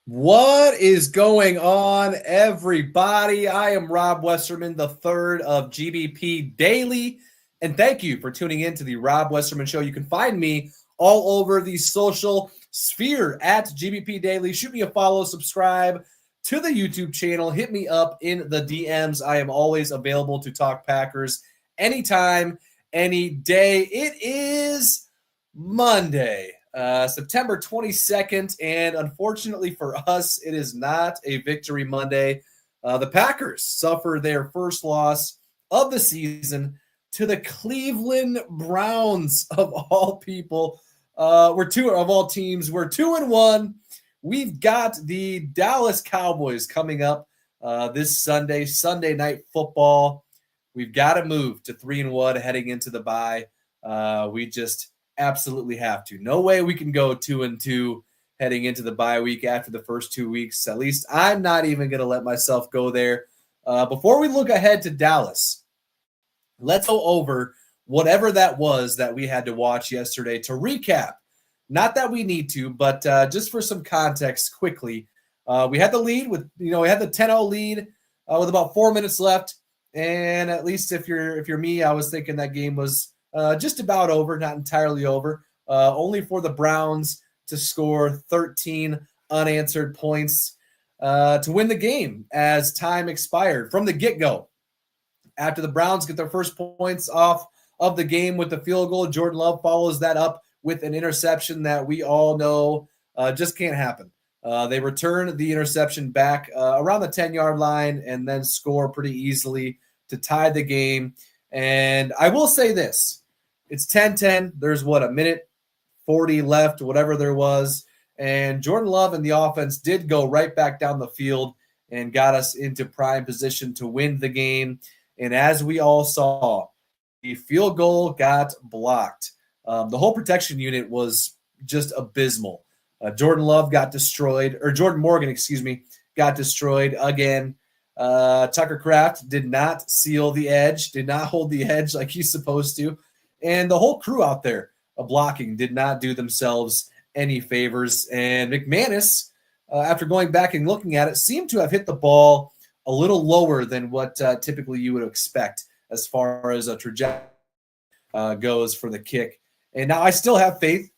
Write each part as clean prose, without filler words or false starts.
What is going on, everybody? I am Rob Westerman, the third of GBP Daily, and thank you for tuning in to the Rob Westerman Show. You can find me all over the social sphere at GBP Daily. Shoot me a follow, subscribe to the YouTube channel, hit me up in the DMs. I am always available to talk Packers anytime, any day. It is Monday. September 22nd, and unfortunately for us, it is not a Victory Monday. The Packers suffer their first loss of the season to the Cleveland Browns, of all people. We're two of all teams. We're 2-1. We've got the Dallas Cowboys coming up this Sunday Night Football. We've got to move to 3-1 heading into the bye. We just absolutely have to. No way we can go 2-2 heading into the bye week after the first 2 weeks. At least I'm not even going to let myself go there. Before we look ahead to Dallas, let's go over whatever that was that we had to watch yesterday to recap. Not that we need to, but just for some context quickly. We had the lead we had the 10-0 lead with about 4 minutes left. And at least if you're me, I was thinking that game was just about over, not entirely over, only for the Browns to score 13 unanswered points to win the game as time expired from the get-go. After the Browns get their first points off of the game with the field goal, Jordan Love follows that up with an interception that we all know just can't happen. They return the interception back around the 10-yard line and then score pretty easily to tie the game. And I will say this. It's 10-10. There's a minute 40 left, whatever there was. And Jordan Love and the offense did go right back down the field and got us into prime position to win the game. And as we all saw, the field goal got blocked. The whole protection unit was just abysmal. Jordan Morgan, got destroyed again. Tucker Kraft did not seal the edge, did not hold the edge like he's supposed to. And the whole crew out there blocking did not do themselves any favors. And McManus, after going back and looking at it, seemed to have hit the ball a little lower than what typically you would expect as far as a trajectory goes for the kick. And now I still have faith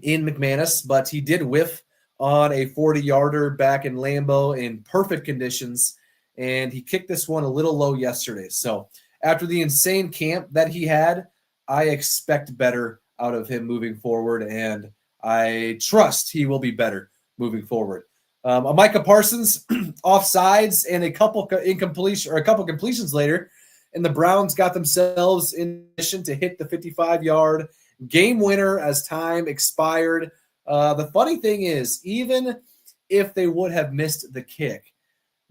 in McManus, but he did whiff on a 40-yarder back in Lambeau in perfect conditions. And he kicked this one a little low yesterday. So after the insane camp that he had, I expect better out of him moving forward, and I trust he will be better moving forward. Micah Parsons offsides and a couple completions later, and the Browns got themselves in position to hit the 55-yard game winner as time expired. The funny thing is, even if they would have missed the kick,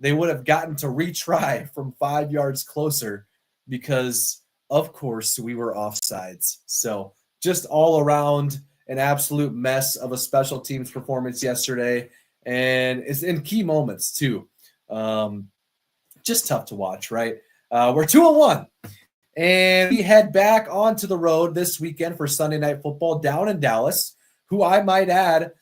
they would have gotten to retry from 5 yards closer because, of course, we were offsides. So just all around an absolute mess of a special teams performance yesterday. And it's in key moments too. Just tough to watch, right? We're 2-1. And we head back onto the road this weekend for Sunday Night Football down in Dallas, who I might add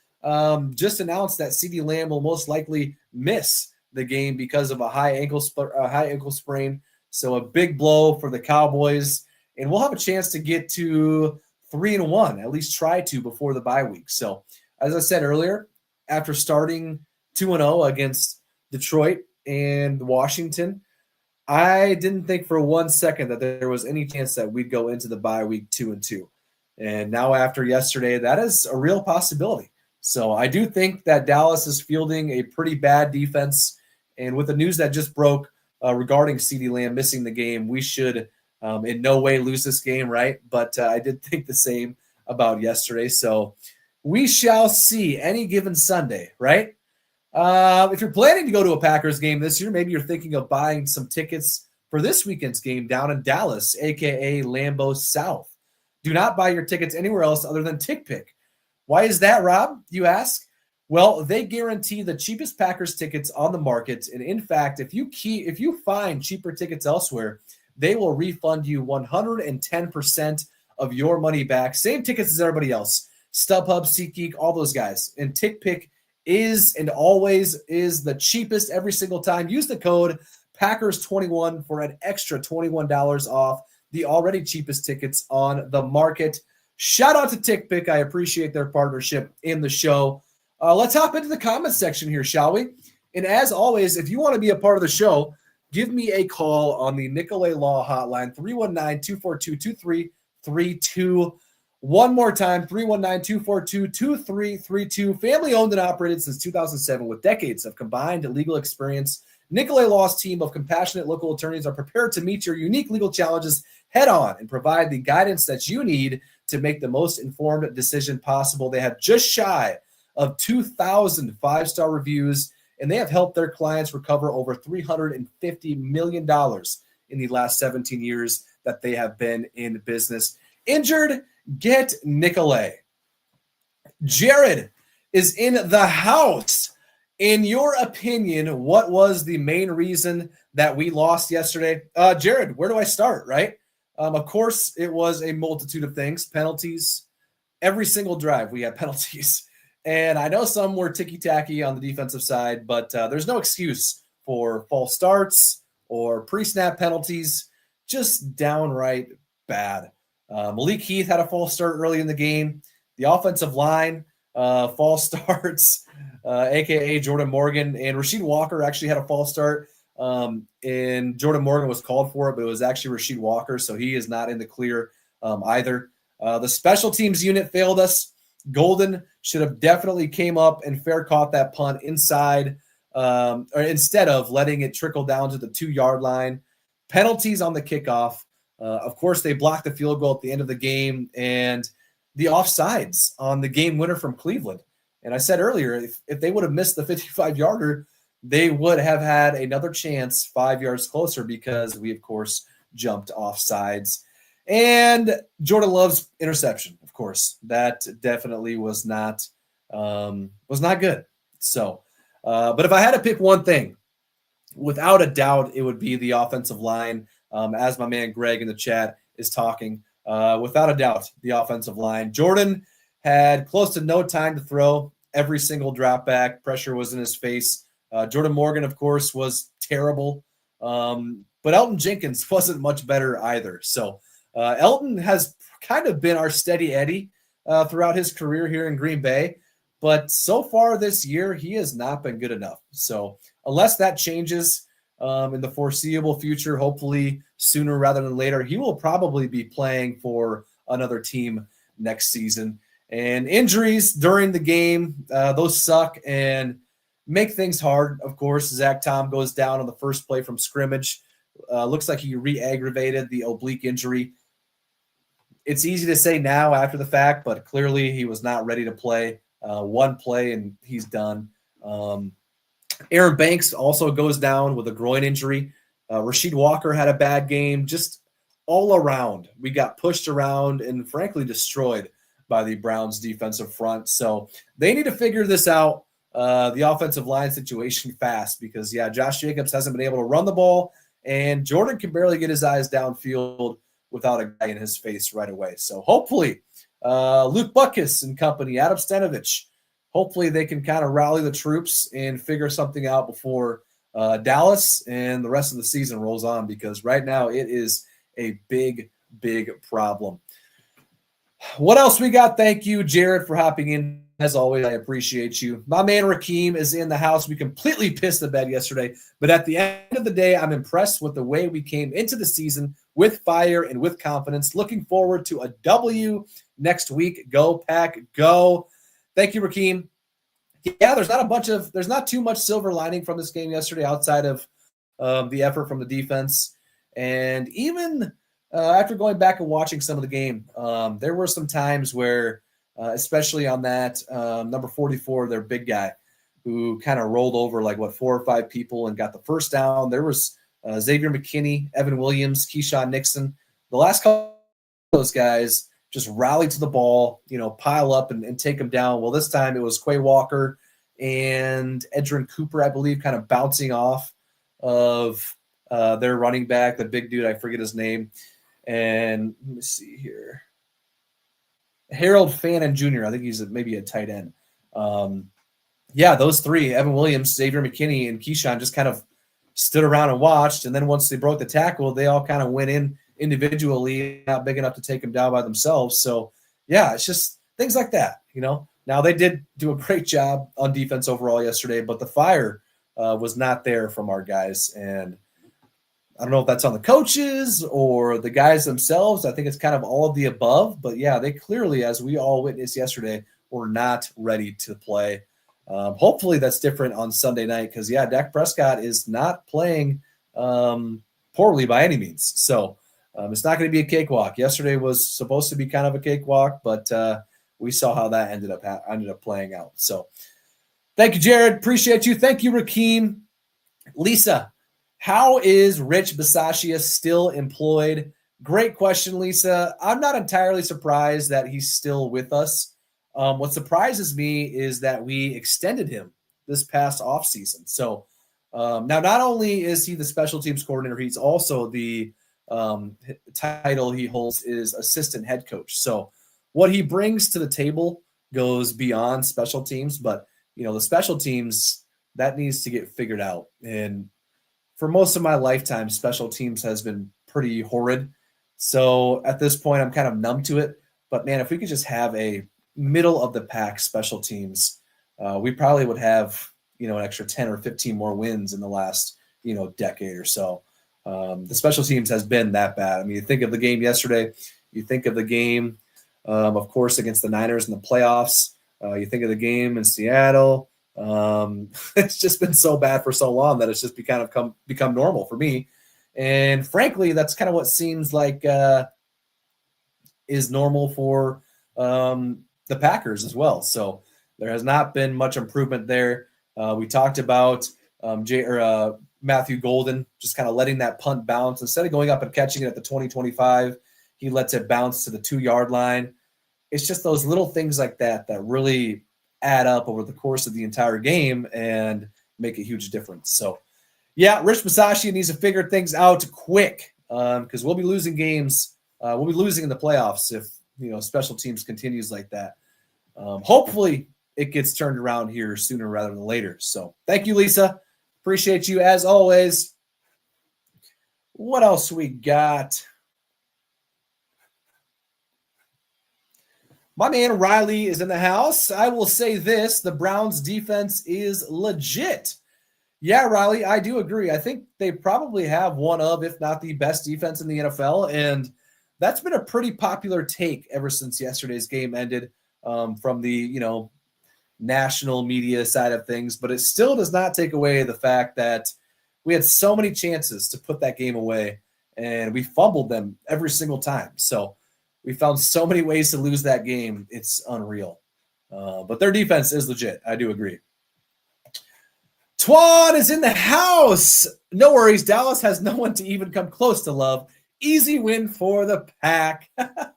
just announced that CeeDee Lamb will most likely miss the game because of a high ankle sprain. So a big blow for the Cowboys, and we'll have a chance to get to 3-1, at least try to before the bye week. So as I said earlier, after starting 2-0 against Detroit and Washington, I didn't think for 1 second that there was any chance that we'd go into the bye week 2-2. And now after yesterday, that is a real possibility. So I do think that Dallas is fielding a pretty bad defense. And with the news that just broke regarding CeeDee Lamb missing the game, we should in no way lose this game, right? But I did think the same about yesterday. So we shall see any given Sunday, right? If you're planning to go to a Packers game this year, maybe you're thinking of buying some tickets for this weekend's game down in Dallas, a.k.a. Lambeau South. Do not buy your tickets anywhere else other than TickPick. Why is that, Rob, you ask? Well, they guarantee the cheapest Packers tickets on the market. And in fact, if you find cheaper tickets elsewhere, they will refund you 110% of your money back. Same tickets as everybody else. StubHub, SeatGeek, all those guys. And TickPick is and always is the cheapest every single time. Use the code Packers21 for an extra $21 off the already cheapest tickets on the market. Shout out to TickPick. I appreciate their partnership in the show. Let's hop into the comments section here, shall we? And as always, if you want to be a part of the show, give me a call on the Nicolet Law hotline, 319-242-2332. One more time, 319-242-2332. Family owned and operated since 2007 with decades of combined legal experience. Nicolet Law's team of compassionate local attorneys are prepared to meet your unique legal challenges head on and provide the guidance that you need to make the most informed decision possible. They have just shy of 2,000 five-star reviews, and they have helped their clients recover over $350 million in the last 17 years that they have been in business. Injured? Get Nicolet. Jared is in the house. In your opinion, what was the main reason that we lost yesterday? Jared, where do I start, right? Of course, it was a multitude of things. Penalties. Every single drive, we had penalties. And I know some were ticky-tacky on the defensive side, but there's no excuse for false starts or pre-snap penalties. Just downright bad. Malik Heath had a false start early in the game. The offensive line, false starts, a.k.a. Jordan Morgan. And Rasheed Walker actually had a false start. And Jordan Morgan was called for it, but it was actually Rasheed Walker, so he is not in the clear either. The special teams unit failed us. Golden should have definitely came up and fair caught that punt inside, or instead of letting it trickle down to the 2-yard line. Penalties on the kickoff. Of course, they blocked the field goal at the end of the game, and the offsides on the game winner from Cleveland. And I said earlier, if they would have missed the 55-yarder, they would have had another chance 5 yards closer because we, of course, jumped offsides. And Jordan Love's interception, of course, that definitely was not good. So, but if I had to pick one thing, without a doubt, it would be the offensive line. As my man Greg in the chat is talking, without a doubt, the offensive line. Jordan had close to no time to throw. Every single drop back, pressure was in his face. Jordan Morgan, of course, was terrible. But Elton Jenkins wasn't much better either. So Elton has kind of been our steady Eddie throughout his career here in Green Bay. But so far this year, he has not been good enough. So unless that changes in the foreseeable future, hopefully sooner rather than later, he will probably be playing for another team next season. And injuries during the game, those suck and make things hard. Of course, Zach Tom goes down on the first play from scrimmage. Looks like he re-aggravated the oblique injury. It's easy to say now after the fact, but clearly he was not ready to play. One play and he's done. Aaron Banks also goes down with a groin injury. Rasheed Walker had a bad game. Just all around, we got pushed around and frankly destroyed by the Browns defensive front. So they need to figure this out, the offensive line situation fast because, yeah, Josh Jacobs hasn't been able to run the ball, and Jordan can barely get his eyes downfield without a guy in his face right away. So hopefully Luke Butkus and company, Adam Stenovich, hopefully they can kind of rally the troops and figure something out before Dallas and the rest of the season rolls on, because right now it is a big, big problem. What else we got? Thank you, Jared, for hopping in. As always, I appreciate you. My man Rakeem is in the house. We completely pissed the bed yesterday, but at the end of the day, I'm impressed with the way we came into the season with fire and with confidence. Looking forward to a W next week. Go Pack, go. Thank you, Rakeem. Yeah, there's not too much silver lining from this game yesterday outside of the effort from the defense. And even after going back and watching some of the game, there were some times where, especially on that number 44, their big guy, who kind of rolled over 4 or 5 people and got the first down. There was Xavier McKinney, Evan Williams, Keyshawn Nixon. The last couple of those guys just rally to the ball, pile up and take them down. Well, this time it was Quay Walker and Edrin Cooper, I believe, kind of bouncing off of their running back, the big dude, I forget his name. And let me see here. Harold Fannin Jr., I think he's maybe a tight end. yeah, those three, Evan Williams, Xavier McKinney, and Keyshawn, just kind of stood around and watched. And then once they broke the tackle, they all kind of went in individually, not big enough to take them down by themselves. So, yeah, it's just things like that, you know. Now, they did do a great job on defense overall yesterday, but the fire was not there from our guys. And I don't know if that's on the coaches or the guys themselves. I think it's kind of all of the above. But, yeah, they clearly, as we all witnessed yesterday, were not ready to play. Hopefully that's different on Sunday night because, yeah, Dak Prescott is not playing poorly by any means. So it's not going to be a cakewalk. Yesterday was supposed to be kind of a cakewalk, but we saw how that ended up playing out. So thank you, Jared. Appreciate you. Thank you, Rakeem. Lisa, how is Rich Bisaccia still employed? Great question, Lisa. I'm not entirely surprised that he's still with us. What surprises me is that we extended him this past offseason. So now not only is he the special teams coordinator, he's also the title he holds is assistant head coach. So what he brings to the table goes beyond special teams, but you know, the special teams, that needs to get figured out. And for most of my lifetime, special teams has been pretty horrid. So at this point, I'm kind of numb to it. But man, if we could just have a middle of the pack special teams, we probably would have, you know, an extra 10 or 15 more wins in the last, you know, decade or so. The special teams has been that bad. I mean, you think of the game yesterday, you think of the game, of course, against the Niners in the playoffs. You think of the game in Seattle. It's just been so bad for so long that it's just become normal for me. And frankly, that's kind of what seems like is normal for the Packers as well. So there has not been much improvement there. We talked about Matthew Golden just kind of letting that punt bounce. Instead of going up and catching it at the 20-25, he lets it bounce to the 2-yard line. It's just those little things like that that really add up over the course of the entire game and make a huge difference. So, yeah, Rich Bisaccia needs to figure things out quick because we'll be losing games. We'll be losing in the playoffs if, you know, special teams continues like that. Hopefully it gets turned around here sooner rather than later. So thank you, Lisa. Appreciate you as always. What else we got? My man Riley is in the house. I will say this, the Browns defense is legit. Yeah, Riley, I do agree. I think they probably have one of, if not the best defense in the NFL. And that's been a pretty popular take ever since yesterday's game ended from the, you know, national media side of things. But it still does not take away the fact that we had so many chances to put that game away and we fumbled them every single time. So we found so many ways to lose that game. It's unreal. But their defense is legit. I do agree. Twan is in the house. No worries. Dallas has no one to even come close to love. Easy win for the Pack.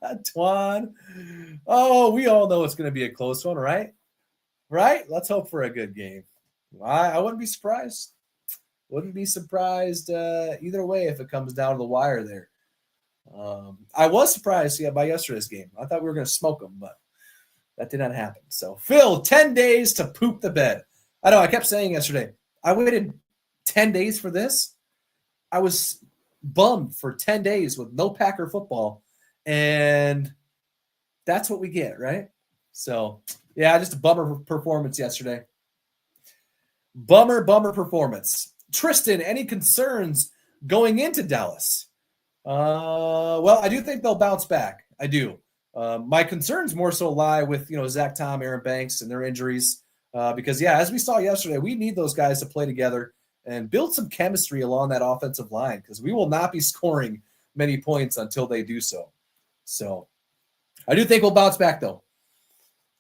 Twan. Oh, we all know it's going to be a close one, right? Right? Let's hope for a good game. I wouldn't be surprised. Wouldn't be surprised either way if it comes down to the wire there. I was surprised by yesterday's game. I thought we were going to smoke them, but that did not happen. So, Phil, 10 days to poop the bed. I know I kept saying yesterday, I waited 10 days for this. I was bummed for 10 days with no Packer football, and that's what we get, right? So, yeah, just a bummer performance yesterday. Bummer performance. Tristan, any concerns going into Dallas? Well, I do think they'll bounce back. I do. My concerns more so lie with, you know, Zach Tom, Aaron Banks, and their injuries. Because, yeah, as we saw yesterday, we need those guys to play together and build some chemistry along that offensive line because we will not be scoring many points until they do so. So I do think we'll bounce back, though.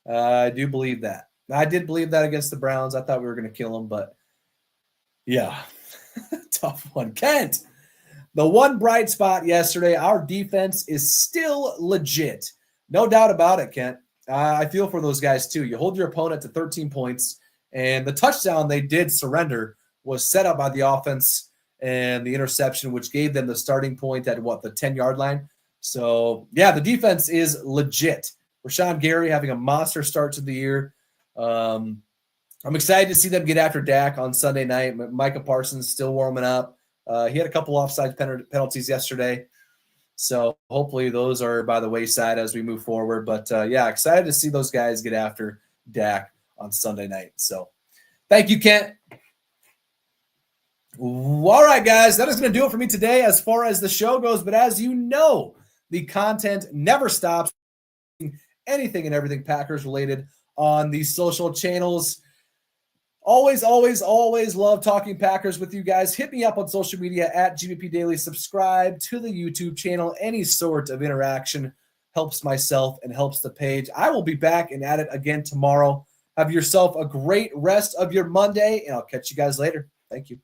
I do believe that. I did believe that against the Browns. I thought we were going to kill them, but, yeah, tough one. Kent. The one bright spot yesterday, our defense is still legit. No doubt about it, Kent. I feel for those guys, too. You hold your opponent to 13 points, and the touchdown they did surrender was set up by the offense and the interception, which gave them the starting point at, the 10-yard line. So, yeah, the defense is legit. Rashawn Gary having a monster start to the year. I'm excited to see them get after Dak on Sunday night. Micah Parsons still warming up. He had a couple offside penalties yesterday. So hopefully those are by the wayside as we move forward. But yeah, excited to see those guys get after Dak on Sunday night. So thank you, Kent. All right, guys, that is going to do it for me today as far as the show goes. But as you know, the content never stops. Anything and everything Packers related on these social channels. Always love talking Packers with you guys. Hit me up on social media at GBP Daily. Subscribe to the YouTube channel. Any sort of interaction helps myself and helps the page. I will be back and at it again tomorrow. Have yourself a great rest of your Monday, and I'll catch you guys later. Thank you.